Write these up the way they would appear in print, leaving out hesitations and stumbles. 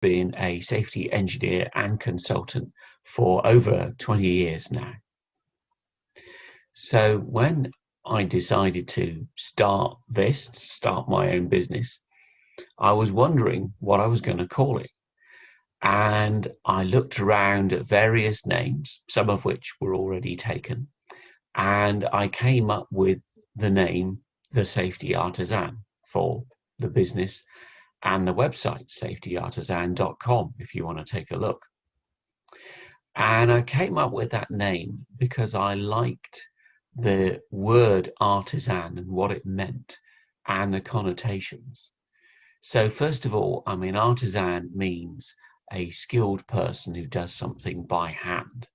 been a safety engineer and consultant for over 20 years now. So when I decided to start my own business, I was wondering what I was going to call it. And I looked around at various names, some of which were already taken. And I came up with the name, The Safety Artisan, for the business, and the website, safetyartisan.com, if you want to take a look. And I came up with that name because I liked the word artisan and what it meant and the connotations. So first of all, I mean, artisan means a skilled person who does something by hand.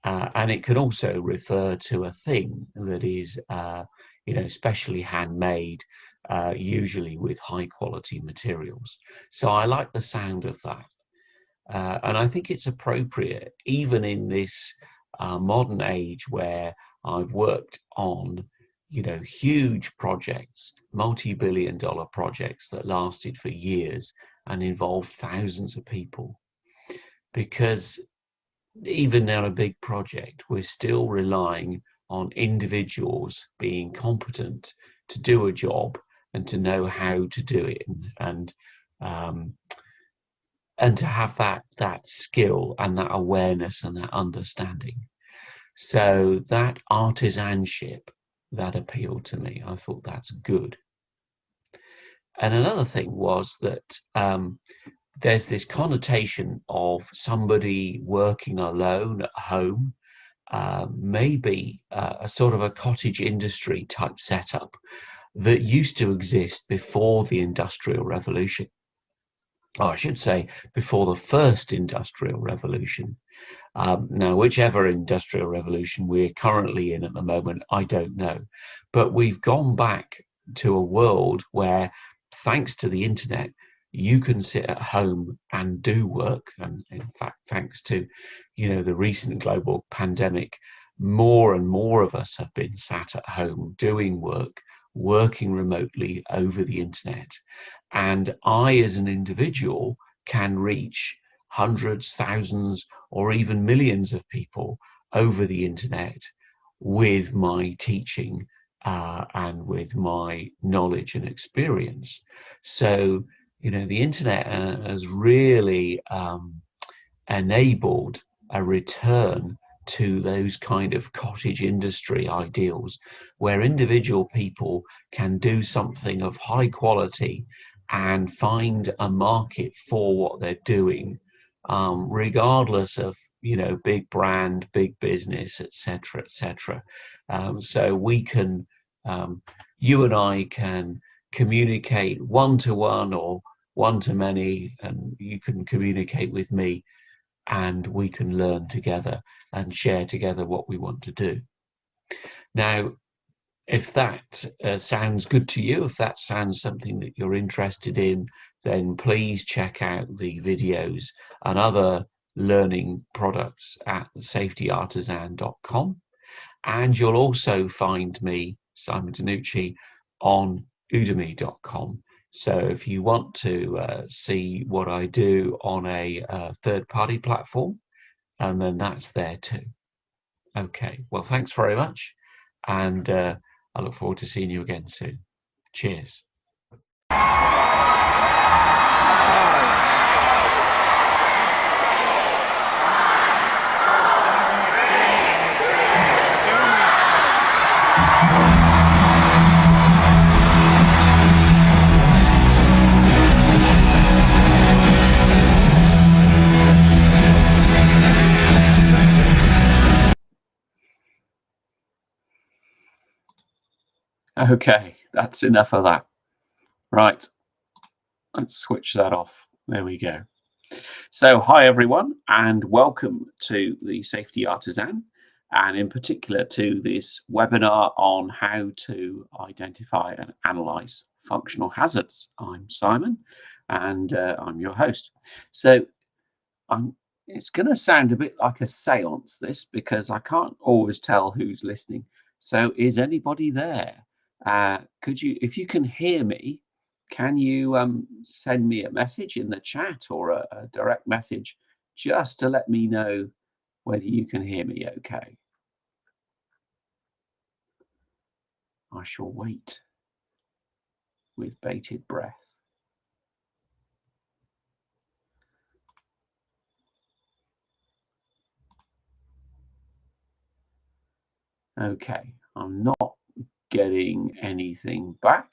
And it can also refer to a thing that is, specially handmade, usually with high quality materials. So I like the sound of that. And I think it's appropriate, even in this modern age where I've worked on, huge projects, multi-billion-dollar projects that lasted for years and involved thousands of people. Because even on a big project, we're still relying on individuals being competent to do a job and to know how to do it, and to have that skill and that awareness and that understanding. So that artisanship, that appealed to me. I thought that's good. And another thing was that there's this connotation of somebody working alone at home, maybe a sort of a cottage industry type setup that used to exist before the Industrial Revolution. Or I should say, before the first Industrial Revolution. Now, whichever Industrial Revolution we're currently in at the moment, I don't know. But we've gone back to a world where, thanks to the internet, you can sit at home and do work. And in fact, thanks to, the recent global pandemic, more and more of us have been sat at home doing work, working remotely over the internet. And I, as an individual, can reach hundreds, thousands, or even millions of people over the internet with my teaching and with my knowledge and experience. So, the internet has really enabled a return to those kind of cottage industry ideals where individual people can do something of high quality and find a market for what they're doing, regardless of, big brand, big business, etc., etc. So we can, you and I can communicate one-to-one or one-to-many, and you can communicate with me, and we can learn together and share together what we want to do. Now, if that sounds good to you, if that sounds something that you're interested in, then please check out the videos and other learning products at safetyartisan.com. And you'll also find me, Simon Danucci, on udemy.com. So if you want to see what I do on a third-party platform, and then that's there too. Okay, well, thanks very much. And I look forward to seeing you again soon. Cheers. Okay, that's enough of that. Right, let's switch that off. There we go. So hi everyone, and welcome to the Safety Artisan, and in particular to this webinar on how to identify and analyze functional hazards. I'm Simon, and I'm your host. So it's going to sound a bit like a seance, this, because I can't always tell who's listening. So is anybody there? Could you, if you can hear me, can you send me a message in the chat or a direct message just to let me know whether you can hear me okay? I shall wait with bated breath. Okay, I'm not getting anything back.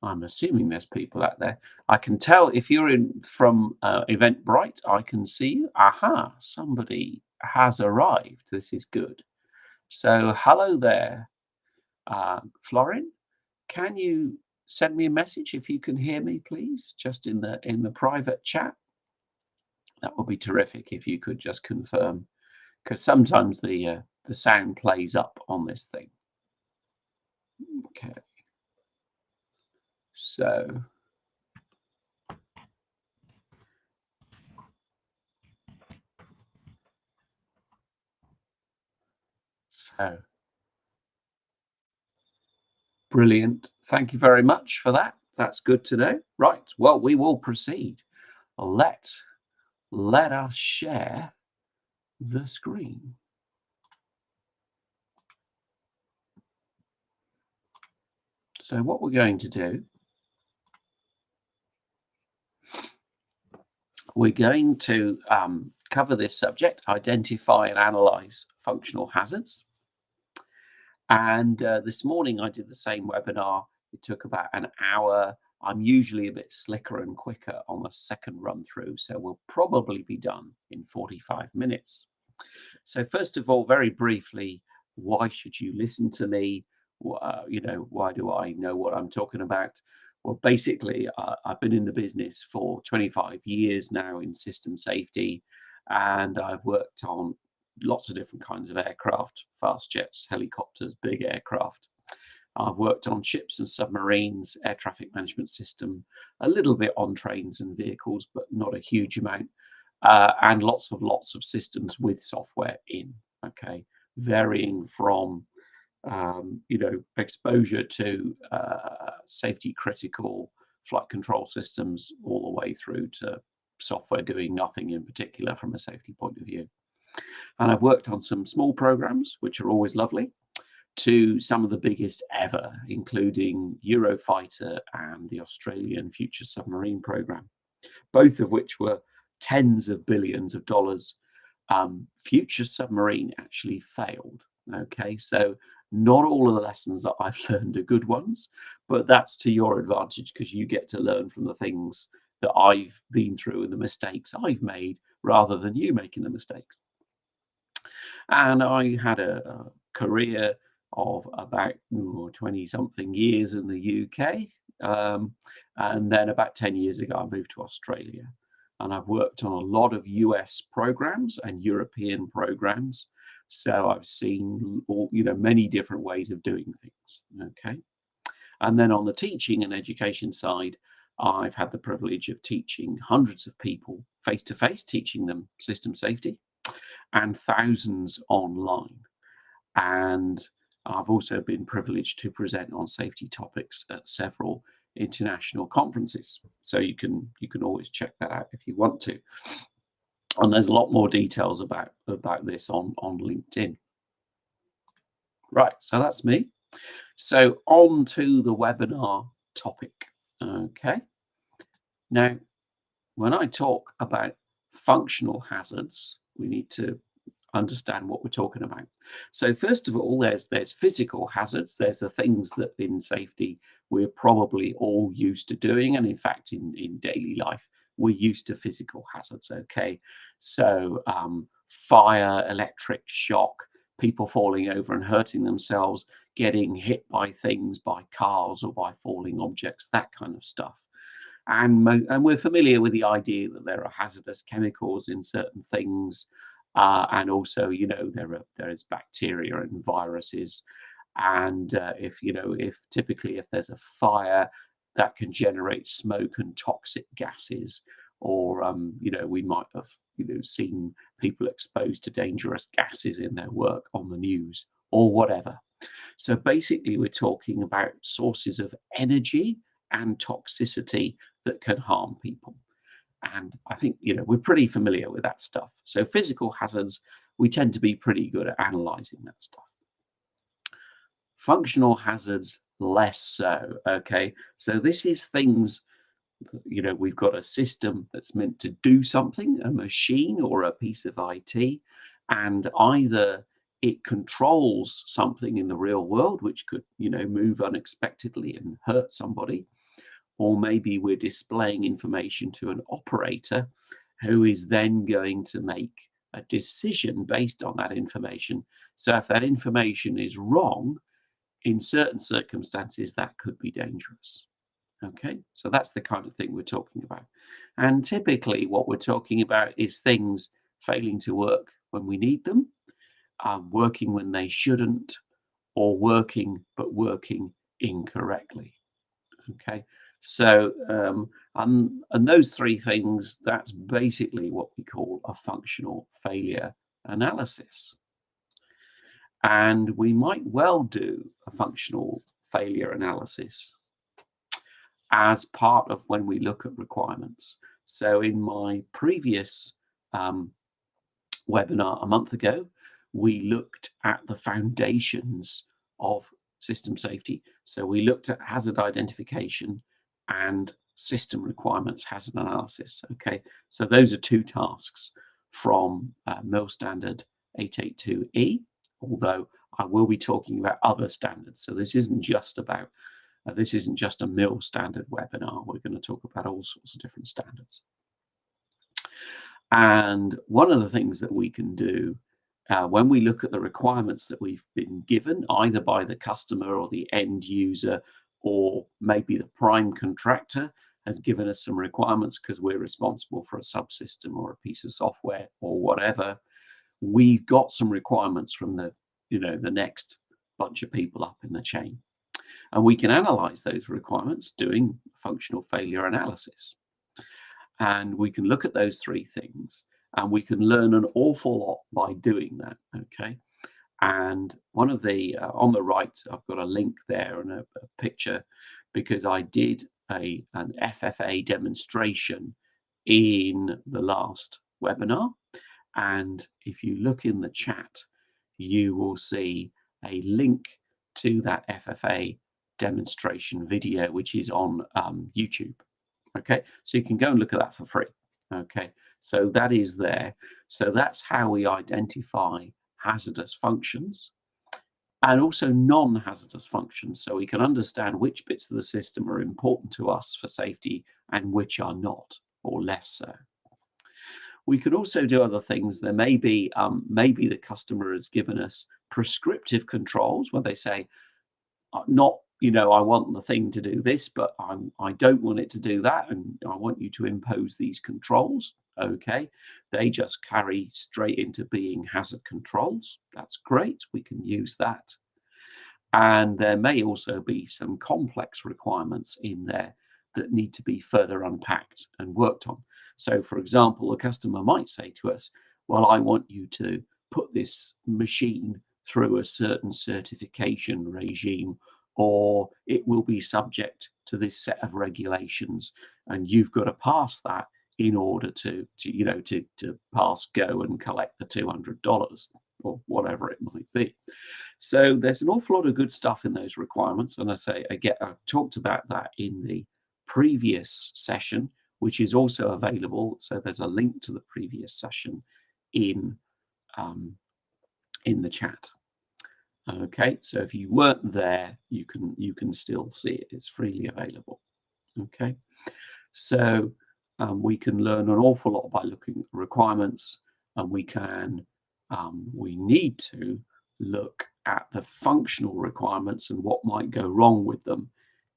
I'm assuming there's people out there. I can tell if you're in from Eventbrite, I can see you. Aha, somebody has arrived. This is good. So hello there, Florin. Can you send me a message if you can hear me, please? Just in the private chat. That would be terrific if you could just confirm, because sometimes the sound plays up on this thing. Okay. So brilliant. Thank you very much for that. That's good to know. Right. Well, we will proceed. Let us share the screen. So what we're going to do, we're going to cover this subject, identify and analyze functional hazards. And this morning I did the same webinar. It took about an hour. I'm usually a bit slicker and quicker on the second run through, so we'll probably be done in 45 minutes. So first of all, very briefly, why should you listen to me? Why do I know what I'm talking about? Well, basically, I've been in the business for 25 years now in system safety, and I've worked on lots of different kinds of aircraft, fast jets, helicopters, big aircraft. I've worked on ships and submarines, air traffic management system, a little bit on trains and vehicles, but not a huge amount, and lots of systems with software in. Okay, varying from exposure to safety critical flight control systems all the way through to software doing nothing in particular from a safety point of view. And I've worked on some small programs, which are always lovely, to some of the biggest ever, including Eurofighter and the Australian Future Submarine Program, both of which were tens of billions of dollars. Future Submarine actually failed. Okay, so not all of the lessons that I've learned are good ones, but that's to your advantage because you get to learn from the things that I've been through and the mistakes I've made rather than you making the mistakes. And I had a career of about 20 something years in the UK. And then about 10 years ago, I moved to Australia. And I've worked on a lot of US programs and European programs. So I've seen many different ways of doing things. Okay. And then on the teaching and education side, I've had the privilege of teaching hundreds of people face to face, teaching them system safety, and thousands online. And I've also been privileged to present on safety topics at several international conferences. So you can always check that out if you want to. And there's a lot more details about this on LinkedIn. Right, so that's me. So on to the webinar topic. Okay. Now, when I talk about functional hazards, we need to understand what we're talking about. So first of all, there's physical hazards. There's the things that in safety we're probably all used to doing, and in fact in daily life we're used to physical hazards. Okay, so fire, electric shock, people falling over and hurting themselves, getting hit by things, by cars or by falling objects, that kind of stuff. And we're familiar with the idea that there are hazardous chemicals in certain things, and also, there is bacteria and viruses, and if typically if there's a fire, that can generate smoke and toxic gases, or we might have seen people exposed to dangerous gases in their work on the news or whatever. So basically, we're talking about sources of energy and toxicity that can harm people. And I think, we're pretty familiar with that stuff. So physical hazards, we tend to be pretty good at analyzing that stuff. Functional hazards, less so, okay? So this is things, we've got a system that's meant to do something, a machine or a piece of IT, and either it controls something in the real world, which could, move unexpectedly and hurt somebody, or maybe we're displaying information to an operator who is then going to make a decision based on that information. So if that information is wrong, in certain circumstances, that could be dangerous. Okay, so that's the kind of thing we're talking about. And typically what we're talking about is things failing to work when we need them, working when they shouldn't, or working but working incorrectly. Okay, so and those three things, that's basically what we call a functional failure analysis. And we might well do a functional failure analysis as part of when we look at requirements. So in my previous webinar a month ago, we looked at the foundations of system safety. So we looked at hazard identification and system requirements hazard analysis. Okay, so those are two tasks from MIL standard 882E, although I will be talking about other standards. So this isn't just about a MIL standard webinar. We're going to talk about all sorts of different standards. And one of the things that we can do when we look at the requirements that we've been given, either by the customer or the end user, or maybe the prime contractor has given us some requirements because we're responsible for a subsystem or a piece of software or whatever, we've got some requirements from the next bunch of people up in the chain. And we can analyze those requirements doing functional failure analysis. And we can look at those three things, and we can learn an awful lot by doing that, okay? And one of the, on the right, I've got a link there and a picture, because I did an FFA demonstration in the last webinar. And if you look in the chat, you will see a link to that FFA demonstration video, which is on YouTube. Okay, so you can go and look at that for free. Okay, so that is there. So that's how we identify hazardous functions and also non-hazardous functions, so we can understand which bits of the system are important to us for safety and which are not, or less so. We can also do other things. There may be maybe the customer has given us prescriptive controls where they say, not, I want the thing to do this, but I don't want it to do that, and I want you to impose these controls. Okay, they just carry straight into being hazard controls. That's great. We can use that. And there may also be some complex requirements in there that need to be further unpacked and worked on. So, for example, a customer might say to us, well, I want you to put this machine through a certain certification regime, or it will be subject to this set of regulations, and you've got to pass that in order to pass go and collect the $200 or whatever it might be. So there's an awful lot of good stuff in those requirements, and I talked about that in the previous session, which is also available. So there's a link to the previous session in the chat. Okay, so if you weren't there, you can still see it. It's freely available. Okay, so we can learn an awful lot by looking at the requirements, and we need to look at the functional requirements and what might go wrong with them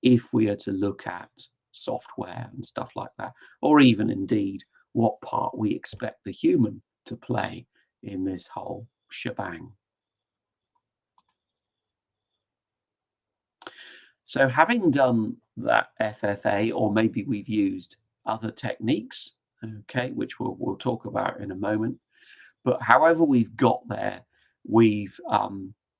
if we are to look at software and stuff like that, or even indeed what part we expect the human to play in this whole shebang. So having done that FFA, or maybe we've used other techniques, okay, which we'll talk about in a moment, but however we've got there, we've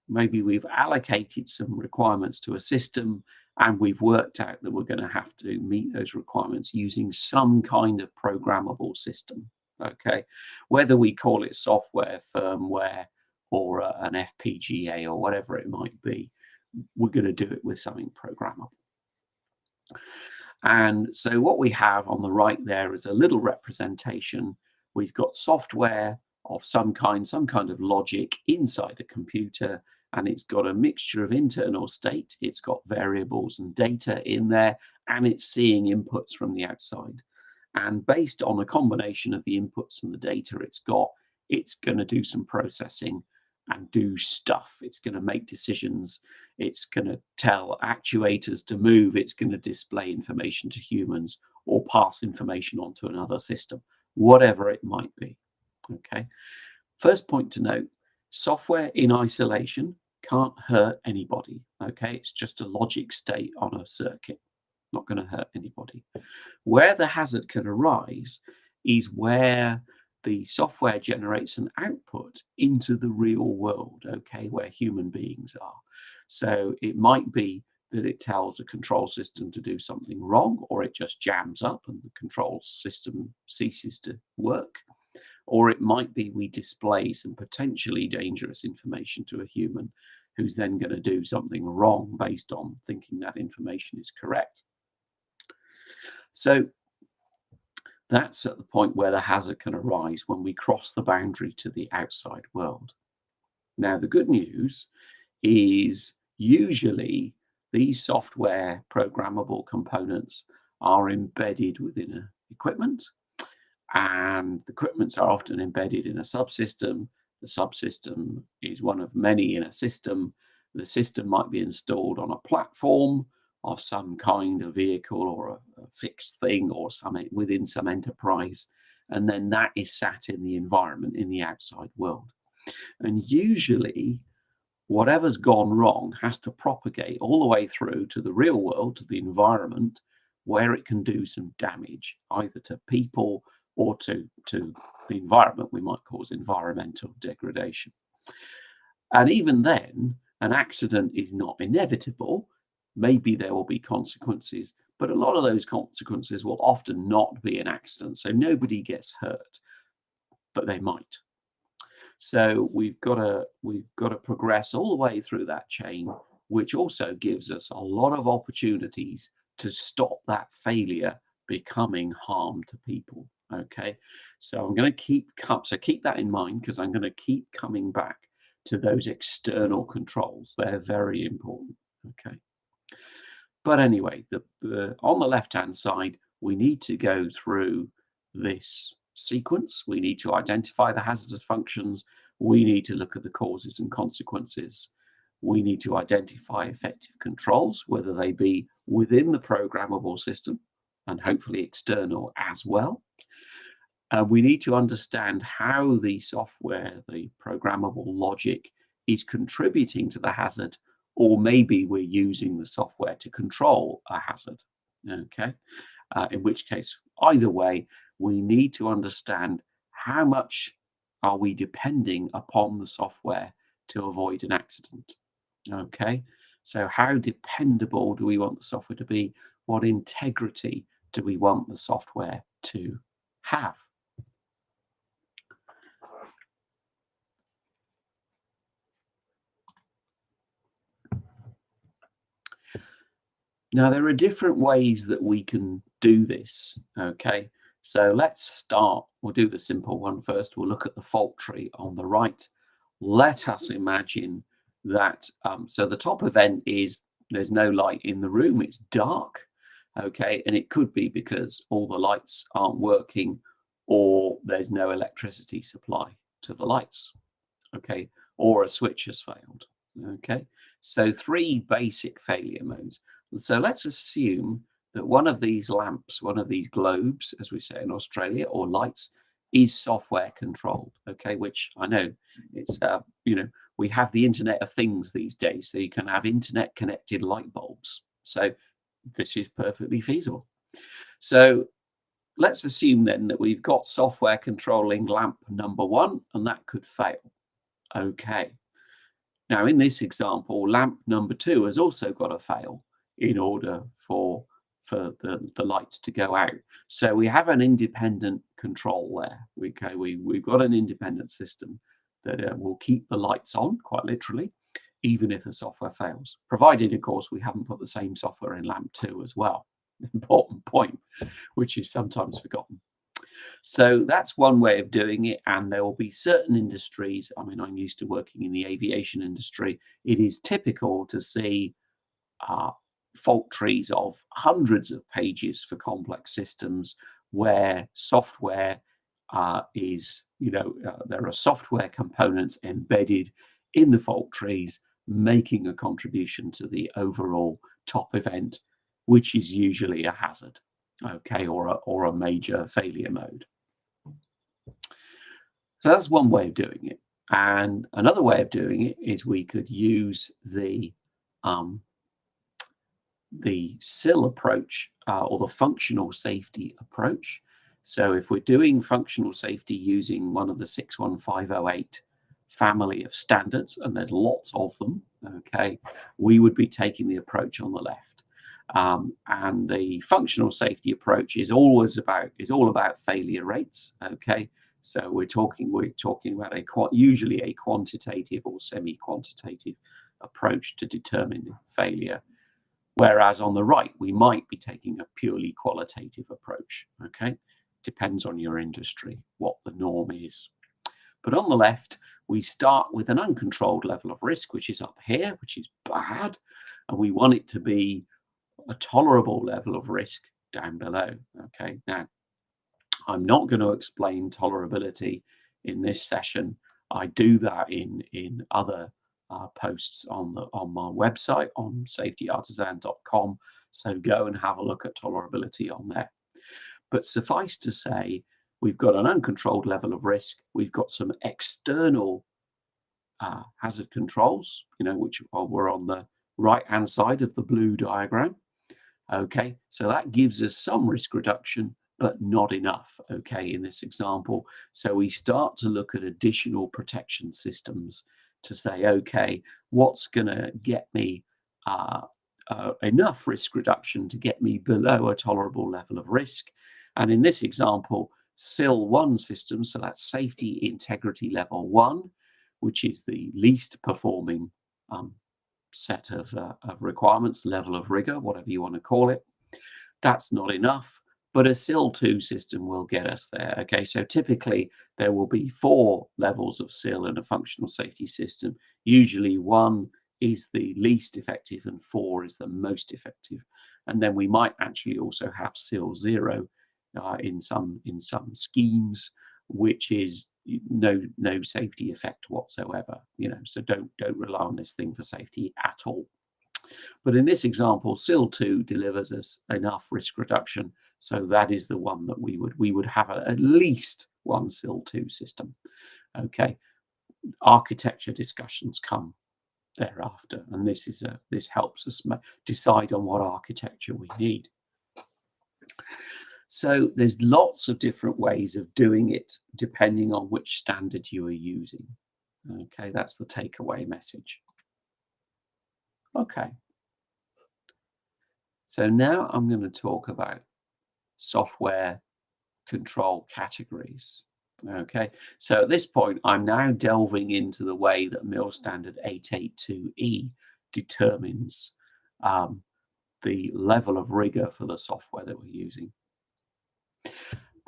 Maybe we've allocated some requirements to a system and we've worked out that we're going to have to meet those requirements using some kind of programmable system. Okay, whether we call it software, firmware, or an FPGA or whatever it might be, we're going to do it with something programmable. And so what we have on the right there is a little representation. We've got software of some kind of logic inside a computer, and it's got a mixture of internal state, it's got variables and data in there, and it's seeing inputs from the outside. And based on a combination of the inputs and the data it's got, it's going to do some processing and do stuff. It's going to make decisions. It's going to tell actuators to move. It's going to display information to humans or pass information onto another system, whatever it might be. Okay. First point to note, software in isolation can't hurt anybody. Okay. It's just a logic state on a circuit, not going to hurt anybody. Where the hazard can arise is where the software generates an output into the real world, okay, where human beings are. So it might be that it tells a control system to do something wrong, or it just jams up and the control system ceases to work. Or it might be we display some potentially dangerous information to a human who's then going to do something wrong based on thinking that information is correct. So that's at the point where the hazard can arise, when we cross the boundary to the outside world. Now, the good news is usually these software programmable components are embedded within equipment, and the equipments are often embedded in a subsystem. The subsystem is one of many in a system. The system might be installed on a platform of some kind of vehicle or a fixed thing or within some enterprise, and then that is sat in the environment in the outside world. And usually whatever's gone wrong has to propagate all the way through to the real world, to the environment, where it can do some damage, either to people or to the environment. We might cause environmental degradation. And even then, an accident is not inevitable. Maybe there will be consequences, but a lot of those consequences will often not be an accident. So nobody gets hurt, but they might. So we've got to progress all the way through that chain, which also gives us a lot of opportunities to stop that failure becoming harm to people. Okay, so I'm going to keep that in mind, because I'm going to keep coming back to those external controls. They're very important. Okay. But anyway, on the left-hand side, we need to go through this sequence. We need to identify the hazardous functions. We need to look at the causes and consequences. We need to identify effective controls, whether they be within the programmable system and hopefully external as well. We need to understand how the software, the programmable logic, is contributing to the hazard, or maybe we're using the software to control a hazard. Okay, in which case, either way, we need to understand how much are we depending upon the software to avoid an accident. Okay, so how dependable do we want the software to be? What integrity do we want the software to have? Now, there are different ways that we can do this, okay? So let's start. We'll do the simple one first. We'll look at the fault tree on the right. Let us imagine that, so the top event is there's no light in the room, it's dark, okay? And it could be because all the lights aren't working, or there's no electricity supply to the lights, okay? Or a switch has failed, okay? So 3 basic failure modes. So let's assume that one of these lamps, one of these globes, as we say in Australia, or lights, is software controlled, okay? Which I know it's, we have the Internet of Things these days, so you can have internet connected light bulbs. So this is perfectly feasible. So let's assume then that we've got software controlling lamp number 1, and that could fail. Okay. Now, in this example, lamp number 2 has also got to fail in order for the lights to go out. So we have an independent control there. We've got an independent system that will keep the lights on, quite literally, even if the software fails, provided, of course, we haven't put the same software in lamp 2 as well. Important point, which is sometimes forgotten. So that's one way of doing it, and there will be certain industries. I mean, I'm used to working in the aviation industry. It is typical to see fault trees of hundreds of pages for complex systems where software there are software components embedded in the fault trees, making a contribution to the overall top event, which is usually a hazard, okay, or a major failure mode. So that's one way of doing it. And another way of doing it is we could use the SIL approach or the functional safety approach. So if we're doing functional safety using one of the 61508 family of standards, and there's lots of them, okay, we would be taking the approach on the left. And the functional safety approach is all about failure rates, okay. So we're talking about usually a quantitative or semi-quantitative approach to determine failure. Whereas on the right, we might be taking a purely qualitative approach, okay? Depends on your industry, what the norm is. But on the left, we start with an uncontrolled level of risk, which is up here, which is bad, and we want it to be a tolerable level of risk down below, okay? Now, I'm not going to explain tolerability in this session. I do that in other posts on my website on safetyartisan.com. So go and have a look at tolerability on there. But suffice to say, we've got an uncontrolled level of risk. We've got some external hazard controls, which were on the right-hand side of the blue diagram. Okay, so that gives us some risk reduction, but not enough, okay, in this example. So we start to look at additional protection systems to say, okay, what's going to get me enough risk reduction to get me below a tolerable level of risk? And in this example, SIL 1 system, so that's safety integrity level 1, which is the least performing set of requirements, level of rigor, whatever you want to call it. That's not enough, but a SIL 2 system will get us there. Okay, so typically there will be 4 levels of SIL in a functional safety system. Usually 1 is the least effective and 4 is the most effective. And then we might actually also have SIL 0 in some schemes, which is no safety effect whatsoever. So don't rely on this thing for safety at all. But in this example, SIL 2 delivers us enough risk reduction, so that is the one that we would have at least one SIL 2 system. Okay, architecture discussions come thereafter, and this helps us decide on what architecture we need. So there's lots of different ways of doing it depending on which standard you are using. Okay, that's the takeaway message. Okay. So now I'm going to talk about software control categories. Okay, so at this point, I'm now delving into the way that MIL Standard 882E determines the level of rigor for the software that we're using.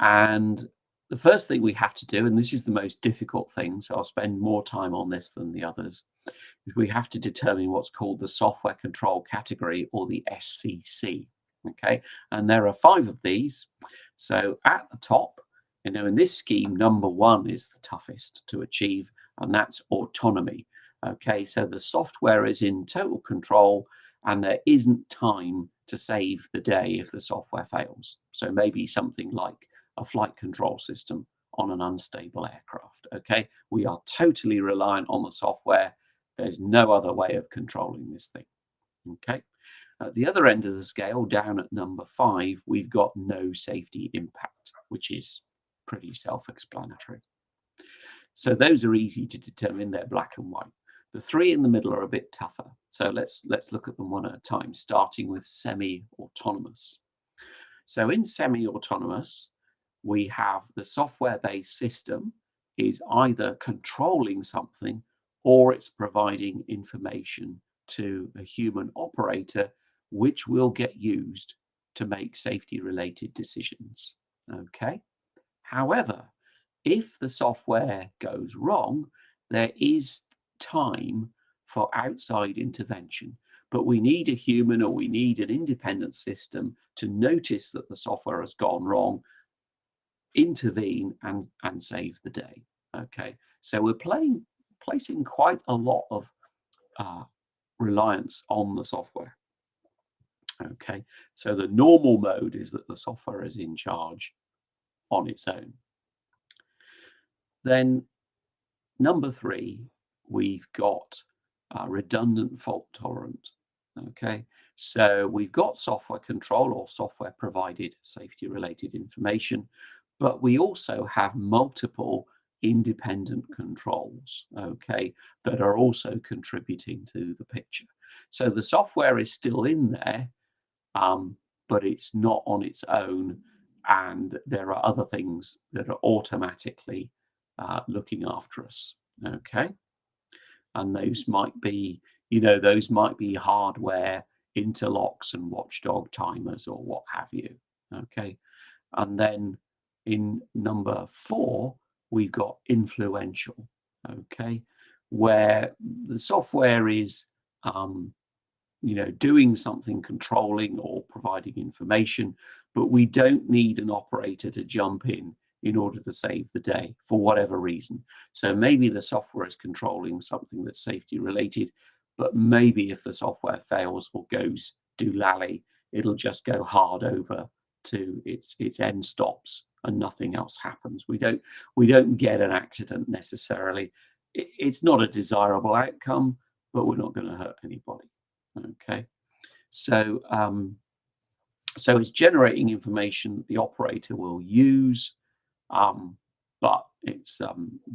And the first thing we have to do, and this is the most difficult thing, so I'll spend more time on this than the others, is we have to determine what's called the software control category, or the SCC. Okay, and there are 5 of these. So at the top, in this scheme, number 1 is the toughest to achieve, and that's autonomy. Okay, so the software is in total control, and there isn't time to save the day if the software fails. So maybe something like a flight control system on an unstable aircraft. Okay, we are totally reliant on the software. There's no other way of controlling this thing. Okay, at the other end of the scale, down at number 5, we've got no safety impact, which is pretty self-explanatory. So those are easy to determine. They're black and white. The three in the middle are a bit tougher. So let's look at them one at a time, starting with semi-autonomous. So in semi-autonomous, we have the software-based system is either controlling something or it's providing information to a human operator, which will get used to make safety-related decisions. Okay. However, if the software goes wrong, there is time for outside intervention, but we need a human or we need an independent system to notice that the software has gone wrong, intervene and save the day. Okay, so we're placing quite a lot of reliance on the software. Okay, so the normal mode is that the software is in charge on its own. Then number three, we've got redundant fault tolerant. Okay, so we've got software control or software provided safety related information, but we also have multiple independent controls, okay, that are also contributing to the picture. So the software is still in there, but it's not on its own, and there are other things that are automatically looking after us. Okay, and those might be, those might be hardware interlocks and watchdog timers or what have you. Okay, and then in number four, we've got influential. Okay, where the software is doing something, controlling or providing information, but we don't need an operator to jump in order to save the day for whatever reason. So maybe the software is controlling something that's safety related, but maybe if the software fails or goes doolally, it'll just go hard over to its end stops and nothing else happens. We don't get an accident necessarily. It's not a desirable outcome, but we're not going to hurt anybody. Okay, so so it's generating information the operator will use, but it's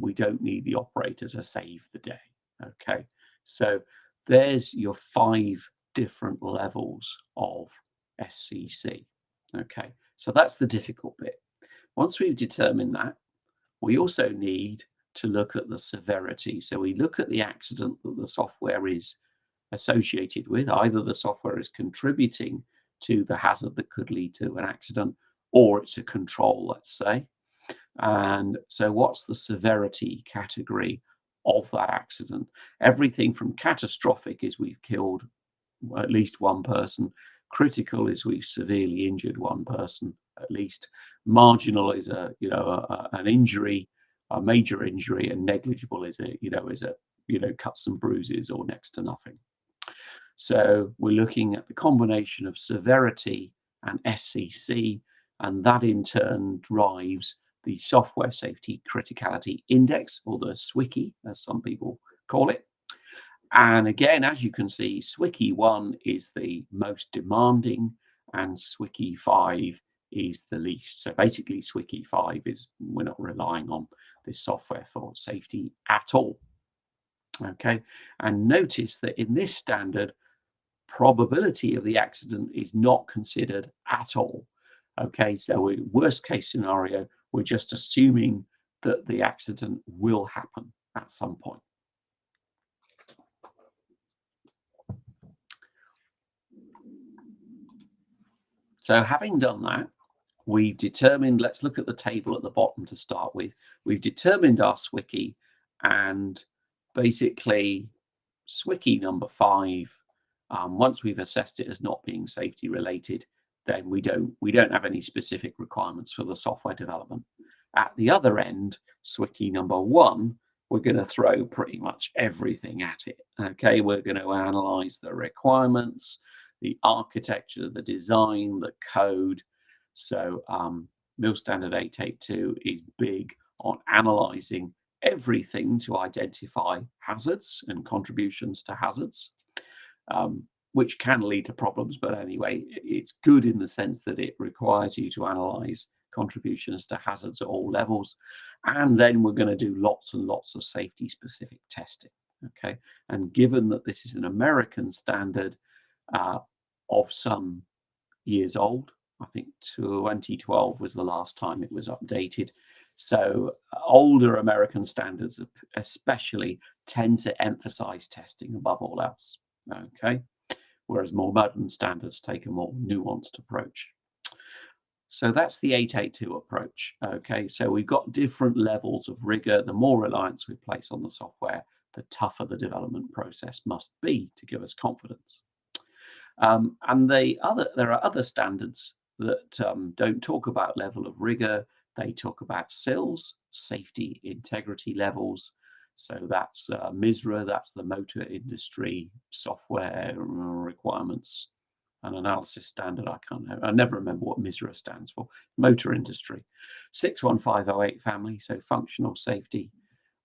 we don't need the operator to save the day. Okay, so there's your 5 different levels of SCC. Okay, so that's the difficult bit. Once we've determined that, we also need to look at the severity. So we look at the accident that the software is associated with. Either the software is contributing to the hazard that could lead to an accident, or it's a control, let's say. And so what's the severity category of that accident? Everything from catastrophic is we've killed at least one person. Critical is we've severely injured one person at least. Marginal is an injury, a major injury, and negligible is a cuts and bruises or next to nothing. So we're looking at the combination of severity and SCC, and that in turn drives the Software Safety Criticality Index, or the SWCI, as some people call it. And again, as you can see, SWCI 1 is the most demanding, and SWCI 5 is the least. So basically, SWCI 5 is we're not relying on this software for safety at all. Okay, and notice that in this standard, probability of the accident is not considered at all. Okay, so in worst case scenario, we're just assuming that the accident will happen at some point. So having done that, we've determined, let's look at the table at the bottom to start with. We've determined our SWCI, and basically SWCI number 5, once we've assessed it as not being safety related, then we don't have any specific requirements for the software development. At the other end, SWCI number 1, we're going to throw pretty much everything at it. Okay, we're going to analyze the requirements, the architecture, the design, the code. So MIL Standard 882 is big on analyzing everything to identify hazards and contributions to hazards, which can lead to problems. But anyway, it's good in the sense that it requires you to analyze contributions to hazards at all levels. And then we're going to do lots and lots of safety specific testing. Okay, and given that this is an American standard of some years old, I think 2012 was the last time it was updated. So older American standards especially tend to emphasize testing above all else. Okay, whereas more modern standards take a more nuanced approach. So that's the 882 approach. Okay, so we've got different levels of rigor. The more reliance we place on the software, the tougher the development process must be to give us confidence. And there are other standards that don't talk about level of rigor. They talk about SILs, safety integrity levels. So that's MISRA, that's the motor industry software requirements and analysis standard. I never remember what MISRA stands for. Motor industry. 61508 family, so functional safety.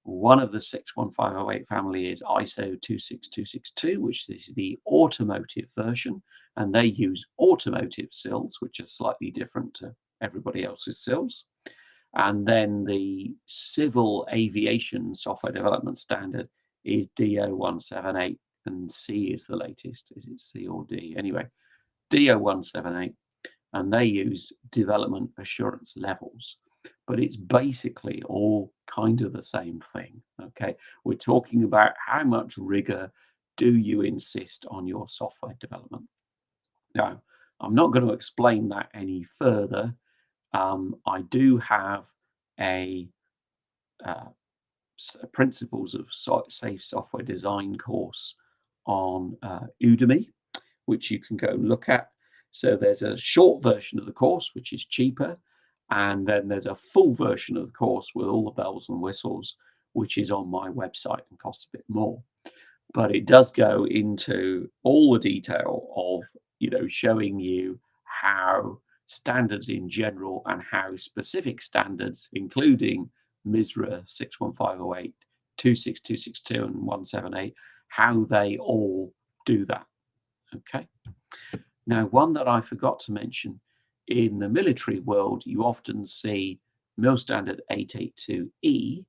One of the 61508 family is ISO 26262, which is the automotive version, and they use automotive SILs, which are slightly different to everybody else's SILs. And then the civil aviation software development standard is DO178, and C is the latest. Is it C or D? Anyway, DO178, and they use development assurance levels. But it's basically all kind of the same thing. Okay, we're talking about how much rigor do you insist on your software development. Now, I'm not going to explain that any further. I do have a principles of safe software design course on Udemy, which you can go and look at. So there's a short version of the course, which is cheaper. And then there's a full version of the course with all the bells and whistles, which is on my website and costs a bit more. But it does go into all the detail of, showing you how standards in general and how specific standards, including MISRA 61508, 26262 and 178, how they all do that. Okay. Now, one that I forgot to mention, in the military world, you often see MIL standard 882E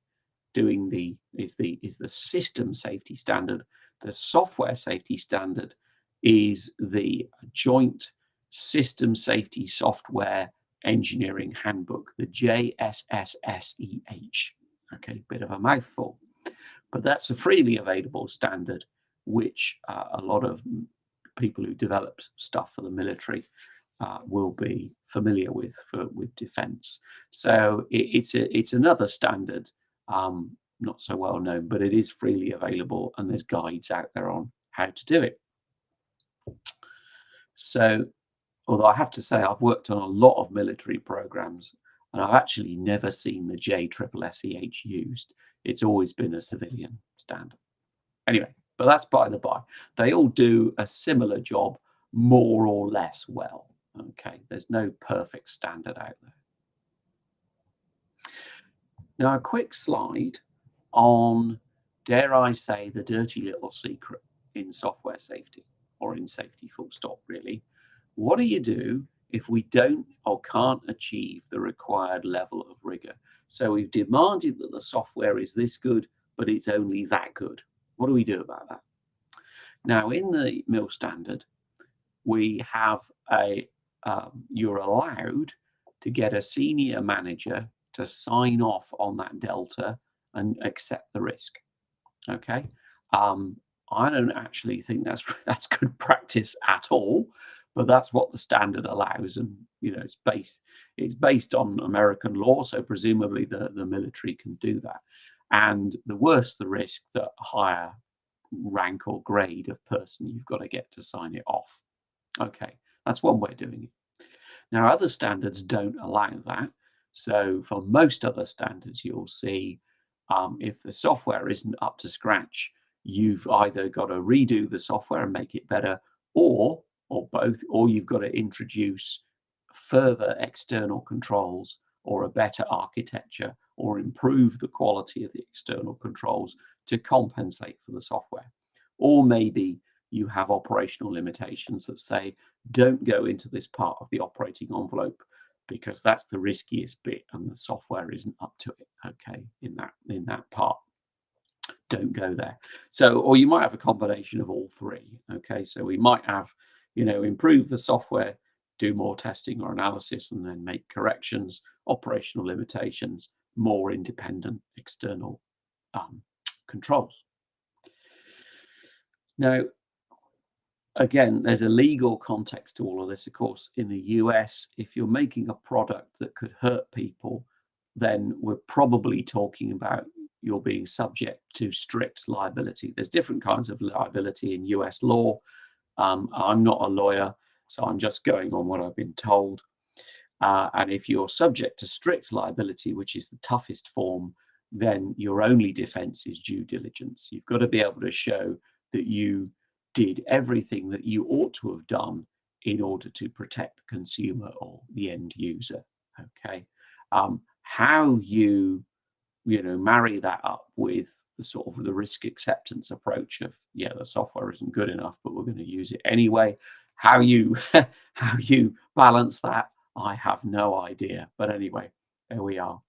is the system safety standard. The software safety standard is the joint system safety software engineering handbook, the JSSSEH. Okay, bit of a mouthful, but that's a freely available standard, which a lot of people who develop stuff for the military will be familiar with defense. So it's another standard, not so well known, but it is freely available, and there's guides out there on how to do it. So, although I have to say I've worked on a lot of military programs, and I've actually never seen the JSSSEH used. It's always been a civilian standard. Anyway, but that's by the by. They all do a similar job, more or less well. Okay, there's no perfect standard out there. Now, a quick slide on, dare I say, the dirty little secret in software safety, or in safety full stop, really. What do you do if we don't or can't achieve the required level of rigor? So we've demanded that the software is this good, but it's only that good. What do we do about that? Now, in the MIL standard, we have you're allowed to get a senior manager to sign off on that delta and accept the risk. Okay. I don't actually think that's good practice at all, but that's what the standard allows, and it's based on American law, so presumably the military can do that. And the worse the risk, the higher rank or grade of person you've got to get to sign it off. Okay, that's one way of doing it. Now, other standards don't allow that. So for most other standards, you'll see if the software isn't up to scratch, you've either got to redo the software and make it better, or both, or you've got to introduce further external controls or a better architecture, or improve the quality of the external controls to compensate for the software. Or maybe you have operational limitations that say, don't go into this part of the operating envelope because that's the riskiest bit and the software isn't up to it, okay, in that part. don't go there. So, or you might have a combination of all three. Okay, so we might have, improve the software, do more testing or analysis, and then make corrections, operational limitations, more independent external controls. Now, again, there's a legal context to all of this. Of course, in the US, if you're making a product that could hurt people, then we're probably talking about you're being subject to strict liability. There's different kinds of liability in US law. I'm not a lawyer, so I'm just going on what I've been told. And if you're subject to strict liability, which is the toughest form, then your only defense is due diligence. You've got to be able to show that you did everything that you ought to have done in order to protect the consumer or the end user. Okay, how you marry that up with the sort of the risk acceptance approach of, the software isn't good enough, but we're going to use it anyway. How you how you balance that, I have no idea. But anyway, there we are.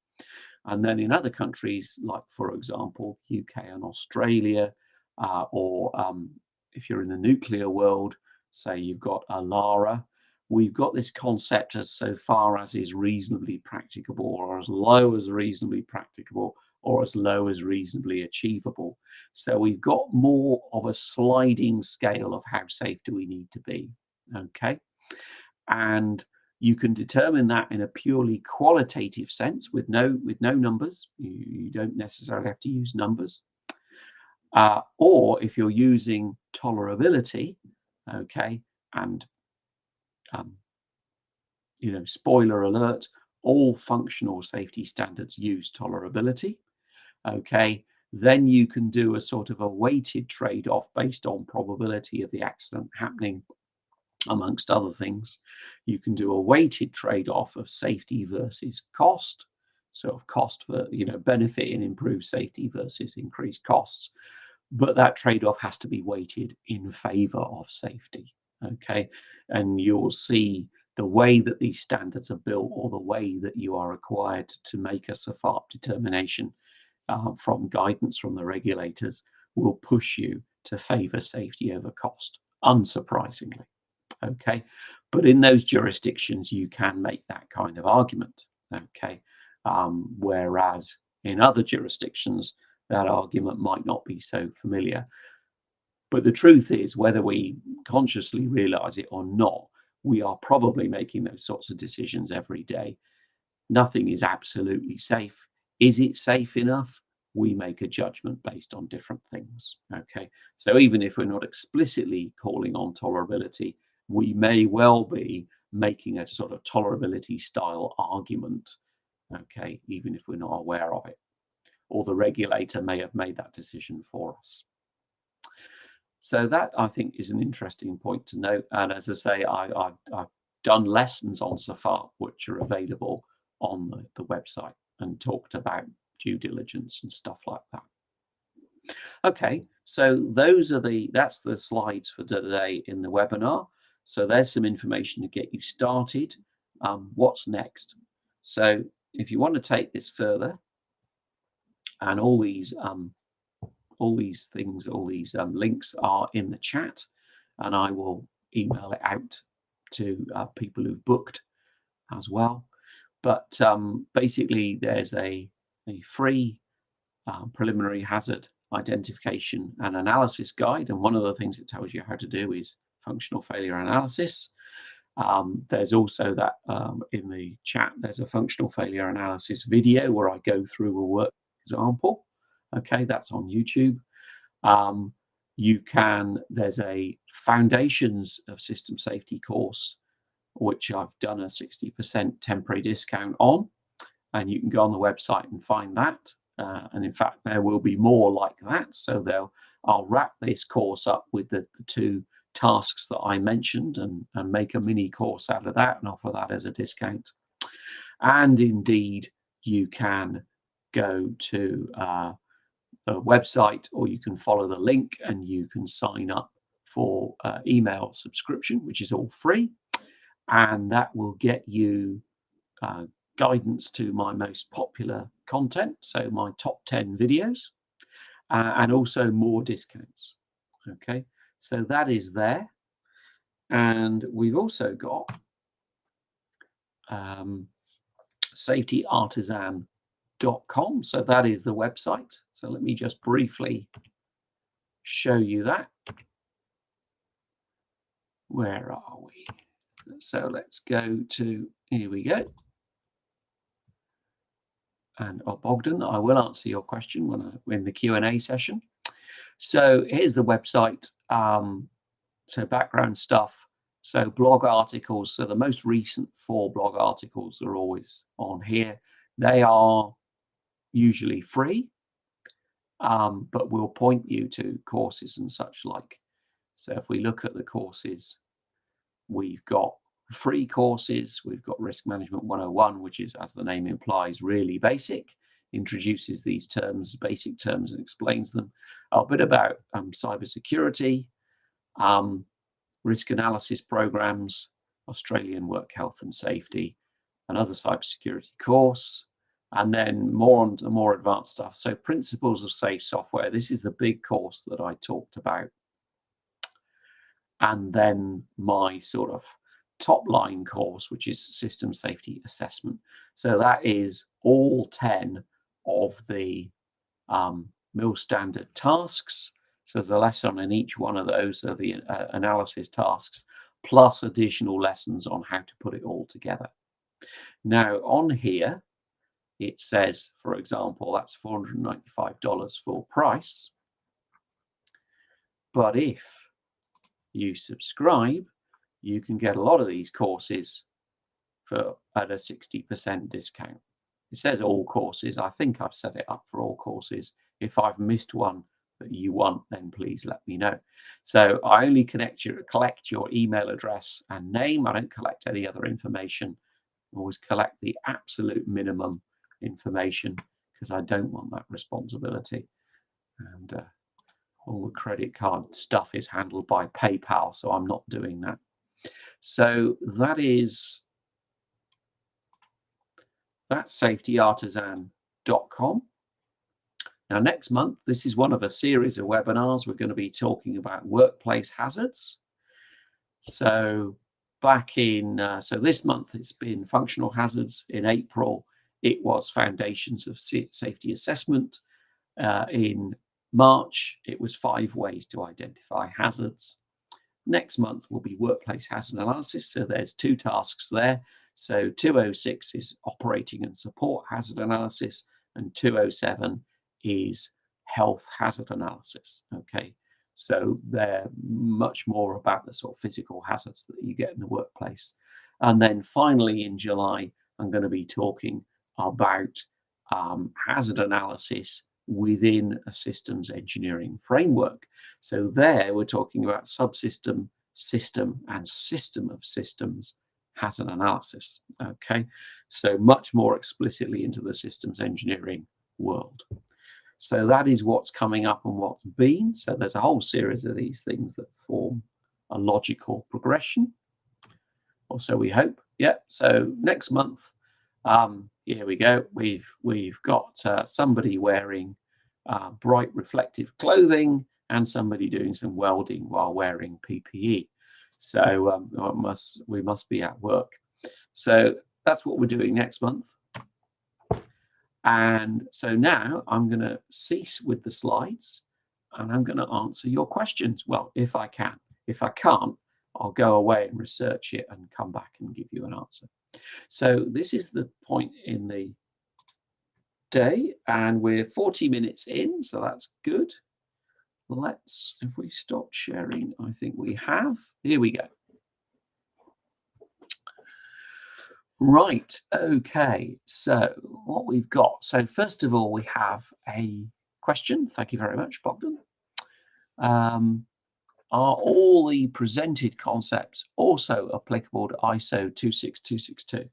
And then in other countries, like for example, UK and Australia, or if you're in the nuclear world, say you've got ALARA, we've got this concept as so far as is reasonably practicable, or as low as reasonably practicable, or as low as reasonably achievable. So we've got more of a sliding scale of how safe do we need to be, okay? And you can determine that in a purely qualitative sense with no numbers. You don't necessarily have to use numbers. Or if you're using tolerability, okay, and spoiler alert, all functional safety standards use tolerability, okay, then you can do a sort of a weighted trade-off based on probability of the accident happening, amongst other things. You can do a weighted trade-off of safety versus cost, so of cost for benefit in improved safety versus increased costs, but that trade-off has to be weighted in favor of safety, okay? And you'll see the way that these standards are built, or the way that you are required to make a SAFARP determination from guidance from the regulators, will push you to favor safety over cost, unsurprisingly, okay? But in those jurisdictions, you can make that kind of argument, okay? Whereas in other jurisdictions, that argument might not be so familiar. But the truth is, whether we consciously realize it or not, we are probably making those sorts of decisions every day. Nothing is absolutely safe. Is it safe enough? We make a judgment based on different things, okay? So even if we're not explicitly calling on tolerability, we may well be making a sort of tolerability style argument, okay, even if we're not aware of it, or the regulator may have made that decision for us. So that, I think, is an interesting point to note. And as I say, I've done lessons on SAFARP, which are available on the website, and talked about due diligence and stuff like that. Okay, so that's the slides for today in the webinar. So there's some information to get you started. What's next? So if you want to take this further, and all these links are in the chat, and I will email it out to people who've booked as well. But basically, there's a free preliminary hazard identification and analysis guide, and one of the things it tells you how to do is functional failure analysis. There's also that in the chat, there's a functional failure analysis video where I go through a work example. Okay, that's on YouTube. There's a Foundations of System Safety course, which I've done a 60% temporary discount on, and you can go on the website and find that. And in fact, there will be more like that. So I'll wrap this course up with the two tasks that I mentioned, and make a mini course out of that and offer that as a discount. And indeed, you can go to a website, or you can follow the link and you can sign up for email subscription, which is all free, and that will get you guidance to my most popular content, so my top 10 videos, and also more discounts. Okay, so that is there. And we've also got safetyartisan.com. So that is the website. So let me just briefly show you that. Where are we? So let's go to, here we go. And Bogdan, I will answer your question when in the Q&A session. So here's the website. So background stuff. So blog articles. So the most recent 4 blog articles are always on here. They are usually free, but we'll point you to courses and such like. So if we look at the courses, we've got free courses. We've got Risk Management 101, which is, as the name implies, really basic, introduces these terms, basic terms, and explains them. A bit about cybersecurity, risk analysis programs, Australian work health and safety, another cybersecurity course, and then more on the more advanced stuff. So principles of safe software. This is the big course that I talked about. And then my sort of top line course, which is system safety assessment. So that is all 10 of the MIL standard tasks. So there's a lesson in each one of those are the analysis tasks, plus additional lessons on how to put it all together. Now on here, it says, for example, that's $495 full price. But if you subscribe, you can get a lot of these courses at a 60% discount. It says all courses. I think I've set it up for all courses. If I've missed one that you want, then please let me know. So I only collect your email address and name. I don't collect any other information. I always collect the absolute minimum information because I don't want that responsibility. And all the credit card stuff is handled by PayPal, so I'm not doing that. So that's safetyartisan.com. Now, next month, this is one of a series of webinars. We're going to be talking about workplace hazards. So back in, so this month it's been functional hazards. In April, it was foundations of safety assessment. In March, it was 5 ways to identify hazards. Next month will be workplace hazard analysis. So there's 2 tasks there. So 206 is operating and support hazard analysis, and 207 is health hazard analysis. Okay, so they're much more about the sort of physical hazards that you get in the workplace. And then finally in July, I'm going to be talking about hazard analysis within a systems engineering framework. So there we're talking about subsystem, system, and system of systems hazard analysis. Okay, so much more explicitly into the systems engineering world. So that is what's coming up and what's been. So there's a whole series of these things that form a logical progression, or so we hope. Yeah. So next month, here we go. We've got somebody wearing bright reflective clothing and somebody doing some welding while wearing PPE. So we must be at work. So that's what we're doing next month. And so now I'm going to cease with the slides and I'm going to answer your questions. Well, if I can. If I can't, I'll go away and research it and come back and give you an answer. So this is the point in the day and we're 40 minutes in, so that's good. Let's, if we stop sharing, I think we have. Here we go. Right, okay, so what we've got. So first of all, we have a question. Thank you very much, Bogdan. Are all the presented concepts also applicable to ISO 26262?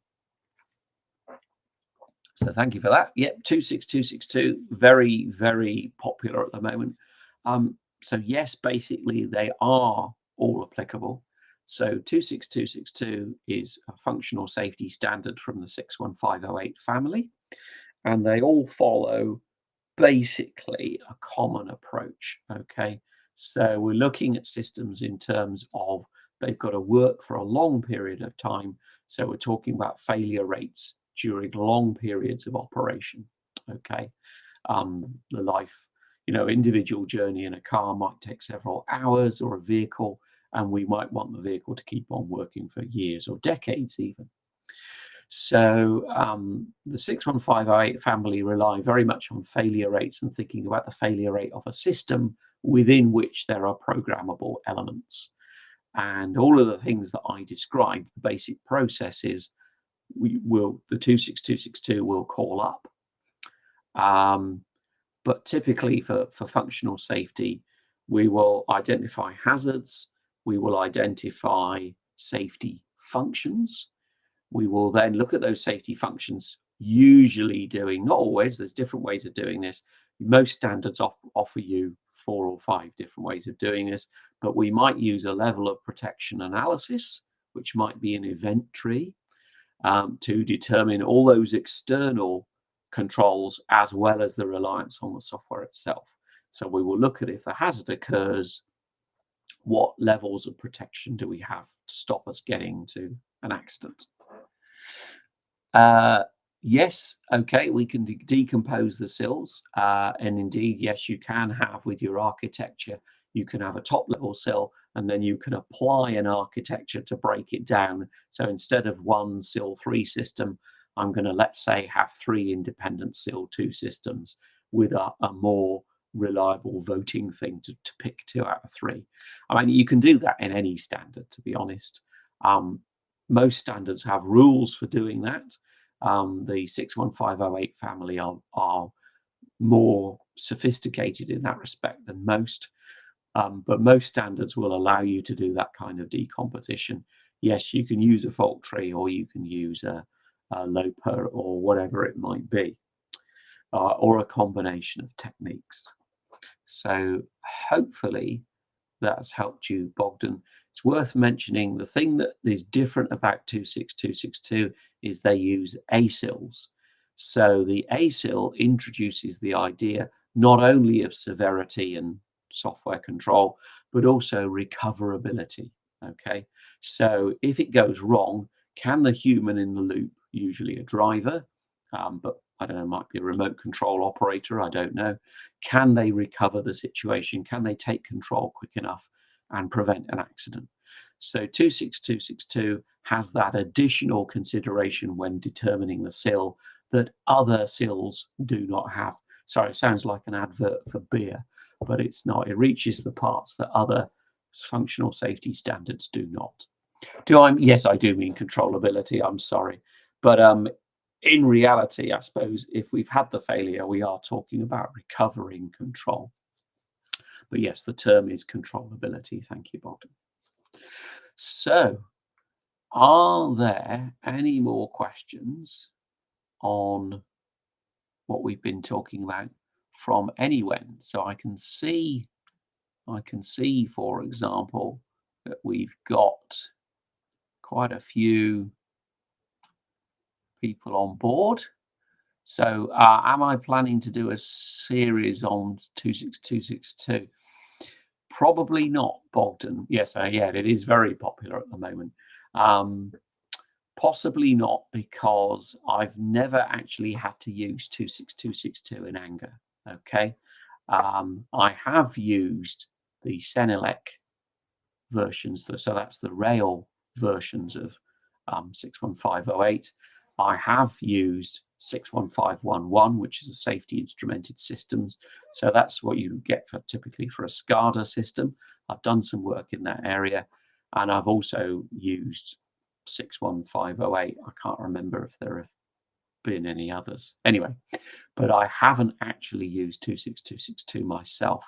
So thank you for that. Yep, 26262, very, very popular at the moment. So yes, basically they are all applicable. So 26262 is a functional safety standard from the 61508 family, and they all follow basically a common approach. Okay, so we're looking at systems in terms of they've got to work for a long period of time. So we're talking about failure rates during long periods of operation. Okay, the life, individual journey in a car might take several hours, or a vehicle, and we might want the vehicle to keep on working for years or decades even. So the 61508 family rely very much on failure rates and thinking about the failure rate of a system within which there are programmable elements. And all of the things that I described, the basic processes, the 26262 will call up. But typically for functional safety, we will identify hazards, we will identify safety functions. We will then look at those safety functions, usually doing, not always, there's different ways of doing this. Most standards offer you 4 or 5 different ways of doing this, but we might use a level of protection analysis, which might be an event tree, to determine all those external controls as well as the reliance on the software itself. So we will look at, if the hazard occurs, what levels of protection do we have to stop us getting to an accident? Yes, okay, we can decompose the sills, and indeed, yes, you can have, with your architecture, you can have a top level sill, and then you can apply an architecture to break it down. So instead of one sill 3 system, I'm going to, let's say, have 3 independent sill 2 systems with a more reliable voting thing to pick 2 out of 3. I mean, you can do that in any standard, to be honest. Most standards have rules for doing that. The 61508 family are more sophisticated in that respect than most, but most standards will allow you to do that kind of decomposition. Yes, you can use a fault tree, or you can use a LOPA, or whatever it might be, or a combination of techniques. So hopefully that's helped you, Bogdan. It's worth mentioning, the thing that is different about 26262 is they use ASILs. So the ASIL introduces the idea not only of severity and software control, but also recoverability. Okay, so if it goes wrong, can the human in the loop, usually a driver, but I don't know, might be a remote control operator, I don't know, can they recover the situation? Can they take control quick enough and prevent an accident? So 26262 has that additional consideration when determining the sill that other sills do not have. Sorry, it sounds like an advert for beer, but it's not. It reaches the parts that other functional safety standards do not. Yes, I do mean controllability, I'm sorry. But in reality, I suppose, if we've had the failure, we are talking about recovering control. But yes, the term is controllability. Thank you, Bogdan. So, are there any more questions on what we've been talking about from anyone? So I can see, for example, that we've got quite a few people on board. So am I planning to do a series on 26262? Probably not, Bogdan. Yes, yeah, it is very popular at the moment. Possibly not, because I've never actually had to use 26262 in anger. Okay, I have used the Senelec versions, so that's the rail versions of 61508. I have used 61511, which is a safety instrumented systems. So that's what you get typically for a SCADA system. I've done some work in that area, and I've also used 61508. I can't remember if there have been any others. Anyway, but I haven't actually used 26262 myself.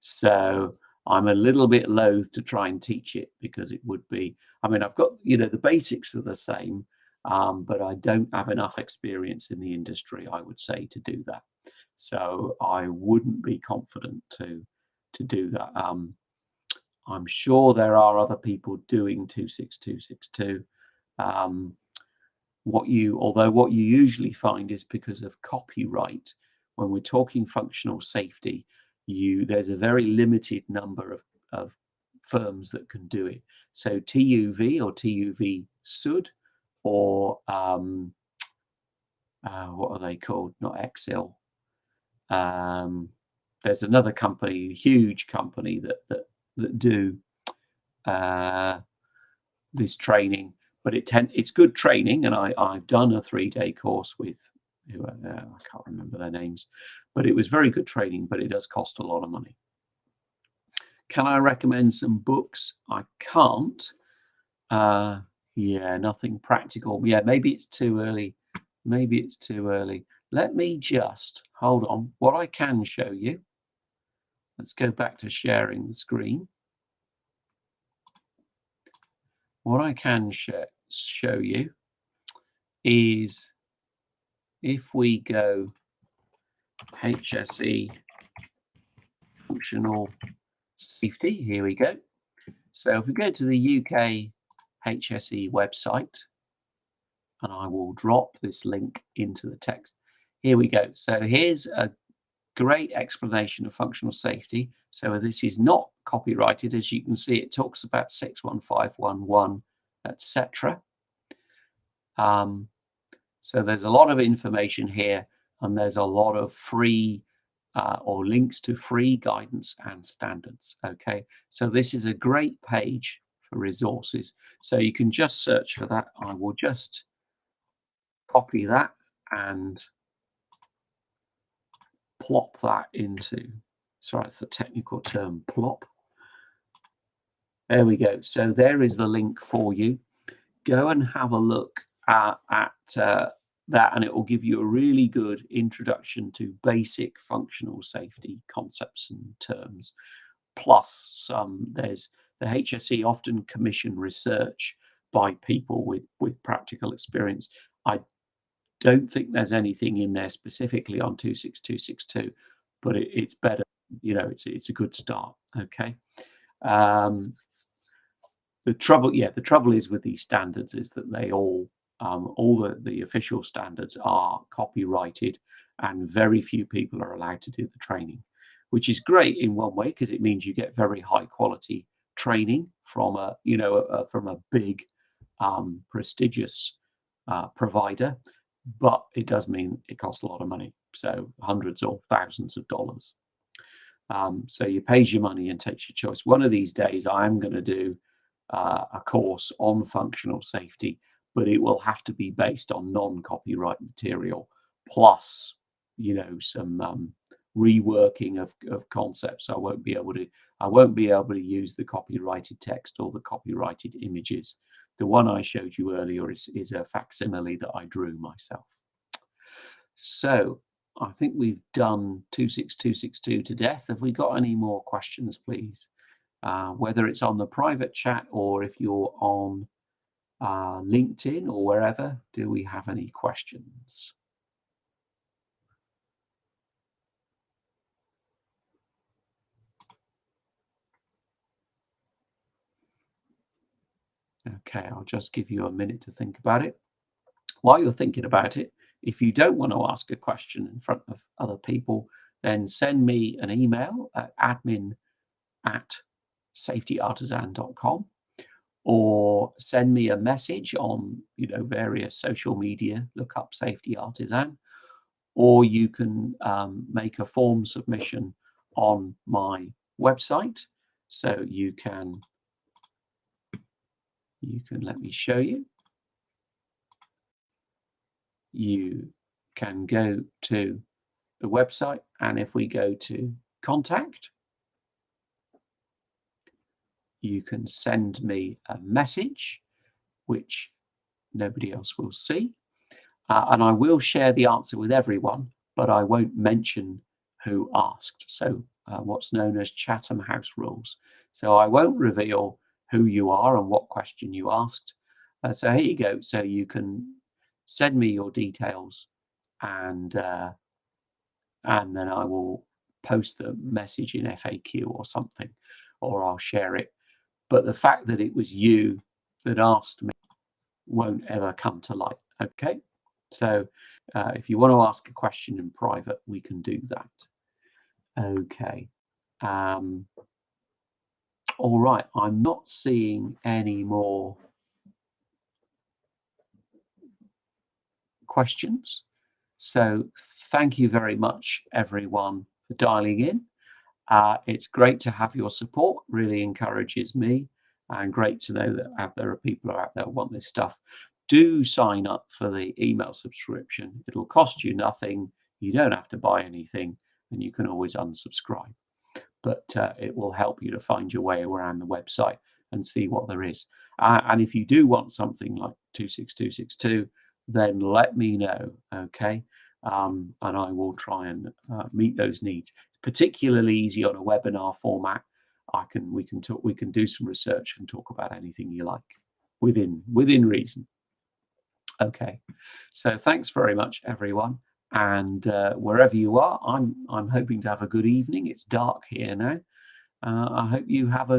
So I'm a little bit loath to try and teach it, because it would be, I mean, I've got, the basics are the same, but I don't have enough experience in the industry, I would say, to do that. So I wouldn't be confident to do that. I'm sure there are other people doing 26262. What you usually find is, because of copyright, when we're talking functional safety, there's a very limited number of firms that can do it. So TUV or TUV SUD, or what are they called? Not Excel. There's another company, huge company that do this training, but it's good training, and I've done a 3-day course with I can't remember their names, but it was very good training, but it does cost a lot of money. Can I recommend some books? I can't. Yeah, nothing practical. Yeah, maybe it's too early. Maybe it's too early. Let me just hold on. What I can show you, let's go back to sharing the screen. What I can show you is, if we go HSE functional safety, here we go. So if we go to the UK HSE website, and I will drop this link into the text. Here we go. So here's a great explanation of functional safety. So this is not copyrighted. As you can see, it talks about 61511, etc. So there's a lot of information here, and there's a lot of free or links to free guidance and standards. Okay, so this is a great page for resources. So you can just search for that. I will just copy that and plop that into, sorry, it's a technical term, plop. There we go. So there is the link for you. Go and have a look at that, and it will give you a really good introduction to basic functional safety concepts and terms. Plus some, there's the HSE often commission research by people with practical experience. I don't think there's anything in there specifically on 26262, but it's better, you know, it's a good start. Okay. The trouble is with these standards is that they all the official standards are copyrighted, and very few people are allowed to do the training, which is great in one way, because it means you get very high quality training from a big prestigious provider, but it does mean it costs a lot of money, so hundreds or thousands of dollars. So you pays your money and takes your choice. One of these days I'm going to do a course on functional safety, but it will have to be based on non-copyright material, plus, you know, some reworking of concepts. I won't be able to use the copyrighted text or the copyrighted images. The one I showed you earlier is a facsimile that I drew myself. So I think we've done 26262 to death. Have we got any more questions, please? Whether it's on the private chat or if you're on LinkedIn or wherever, do we have any questions? Okay, I'll just give you a minute to think about it. While you're thinking about it, if you don't want to ask a question in front of other people, then send me an email at admin@safetyartisan.com, or send me a message on, you know, various social media, look up Safety Artisan, or you can make a form submission on my website. So you can let me show you. You can go to the website, and if we go to contact, you can send me a message, which nobody else will see. And I will share the answer with everyone, but I won't mention who asked. So what's known as Chatham House rules. So I won't reveal who you are and what question you asked. So here you go. So you can send me your details, and then I will post the message in FAQ or something, or I'll share it. But the fact that it was you that asked me won't ever come to light. Okay. So if you want to ask a question in private, we can do that. Okay. All right, I'm not seeing any more questions. So thank you very much, everyone, for dialing in. It's great to have your support, really encourages me, and great to know that there are people out there who want this stuff. Do sign up for the email subscription. It'll cost you nothing. You don't have to buy anything, and you can always unsubscribe. But it will help you to find your way around the website and see what there is. And if you do want something like 26262, then let me know, okay? And I will try and meet those needs. Particularly easy on a webinar format. We can do some research and talk about anything you like within reason. Okay, so thanks very much, everyone. And wherever you are, I'm hoping to have a good evening. It's dark here now. I hope you have a